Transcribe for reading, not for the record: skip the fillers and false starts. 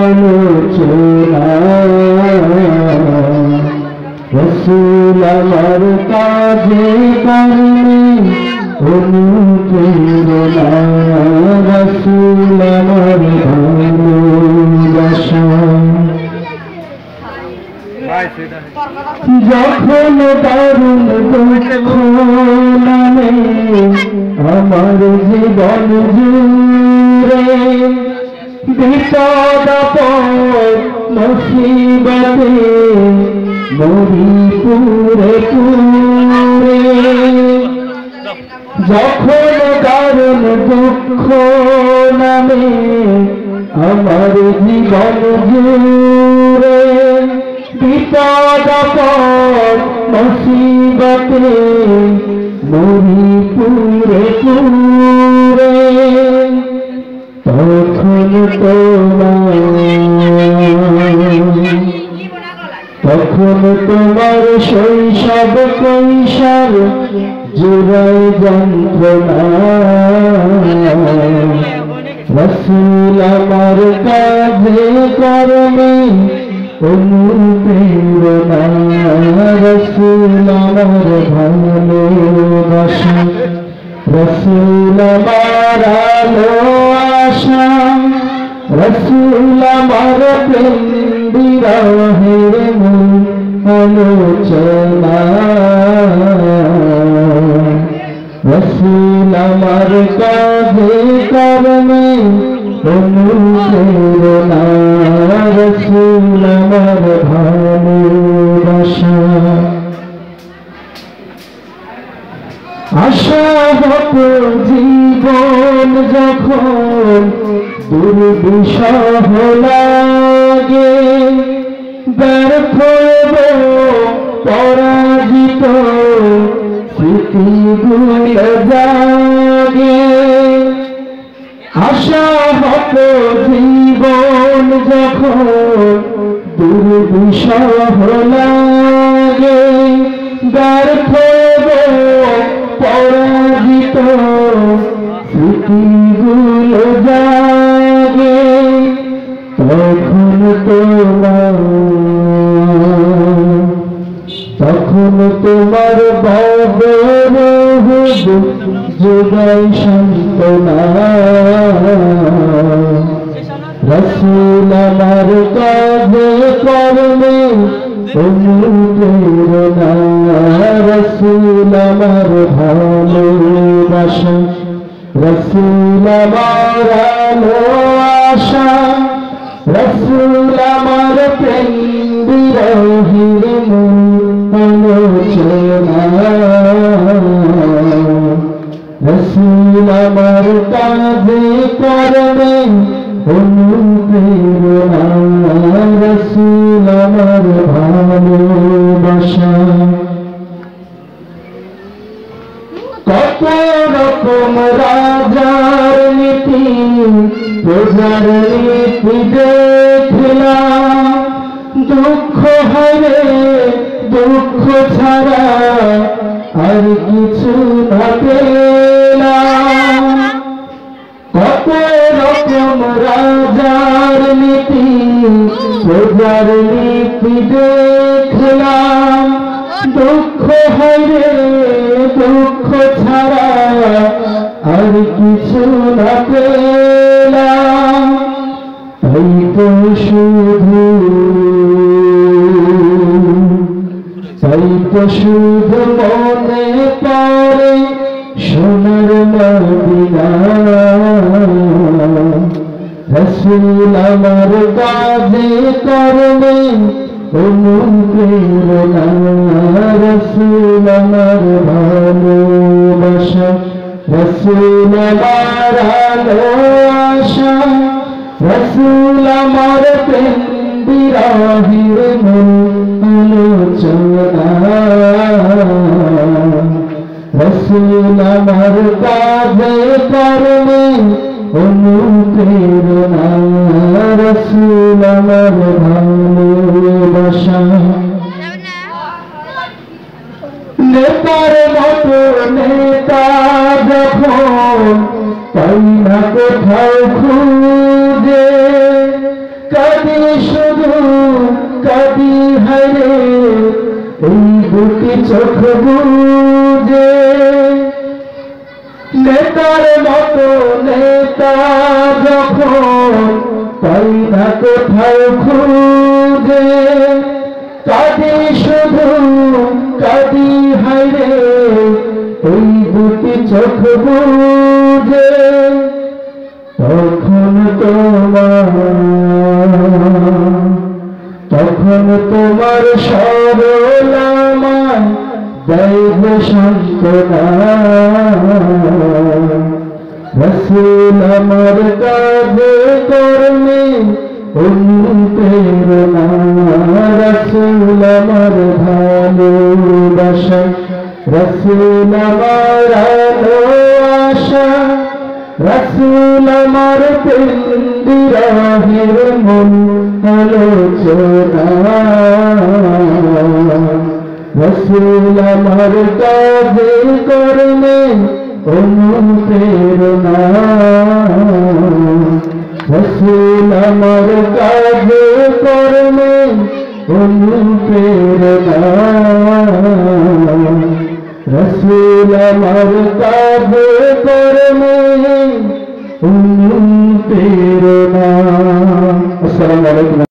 আলোচনা রসুল আমার কাজে কর্মে অনুপ্রেরণা রসুল আমার ভালোবাসা যখন দারুণ দুঃখ নামে আমার জীবন জুড়ে বিপদ মুসিবতে মরি পুরে পুরে যখন দারুণ দুঃখ নামে আমার জীবন জুড়ে বিপদ মুসিবতে মরি পুরে পুরে তখন তোমার শৈশব কৈশোর জুড়াই যন্ত্রণা রসুল আমার কাজে কর্মে অনুপ্রেরণা রসুল আমার ভালোবাসা রসুল আমার আলো আশা রসুল আমার প্রেম বিরহের আলোচনা রসুল আমার কাজে কর্মে অনুপ্রেরণা রসুল আমার ভালোবাসা আশা হত জীবন যখন দুর্বিষহ লাগে ব্যর্থ পরাজিত স্মৃতিগুলো জাগে আশা হত জীবন যখন দুর্বিষহ লাগে ব্যর্থ পরাজিত স্মৃতিগুলো জাগে তখন তোমার বদর যোগাই সান্ত্বনা রসুল আমার কাজে কর্মে অনুপ্রেরণা রসুল আমার ভালোবাসা রসুল আমার আলো আশা রসুল আমার প্রেম বিরহের আলোচনা রসুল আমার কাজে কর্মে অনুপ্রেরণা রসুল আমার ভালোবাসা কত রকম রাজার নীতি প্রজার নীতি দেখলাম দুঃখ হরে দুঃখ ছাড়া আর কিছু না পেলাম কত রকম রাজার নীতি প্রজার নীতি দেখলাম দুঃখ হরে দুঃখ ছাড়া আর কিছু না পেলাম তাই তো শুধু মনে পড়ে সোনার মদিনা রসুল আমার কাজে কর্মে অনুপ্রেরণা রসুল আমার ভালোবাসা রসুল আমার আলো আশা রসুল আমার প্রেম বিরহের আলোচনা রসুল আমার কাজে কর্মে অনুপ্রেরণা রসুল আমার ভালোবাসা নেতার মতো নেতা যখন পাই না কোথাও খুঁজে হায়রে এই দুটি চোখ বুজে নেতার মতো নেতা যখন পাই না কোথাও খুঁজে কাঁদি শুধু কাঁদি হায়রে এই দুটি চোখ বুজে তখন তোমার সরলামায় দেব সান্ত্বনা রসুল আমার কাজে কর্মে অনুপ্রেরণা রসুল আমার ভালোবাসা রসুল আমার আলো আশা রসুল আমার পিন্দিরাহের মন আলোচনা রসুল আমার কাজে কর্মে অনুপ্রেরণা রসুল আমার কাজে কর্মে অনুপ্রেরণা রসুল আমার কাজে কর্মে অনুপ্রেরণা। আসসালামু আলাইকুম।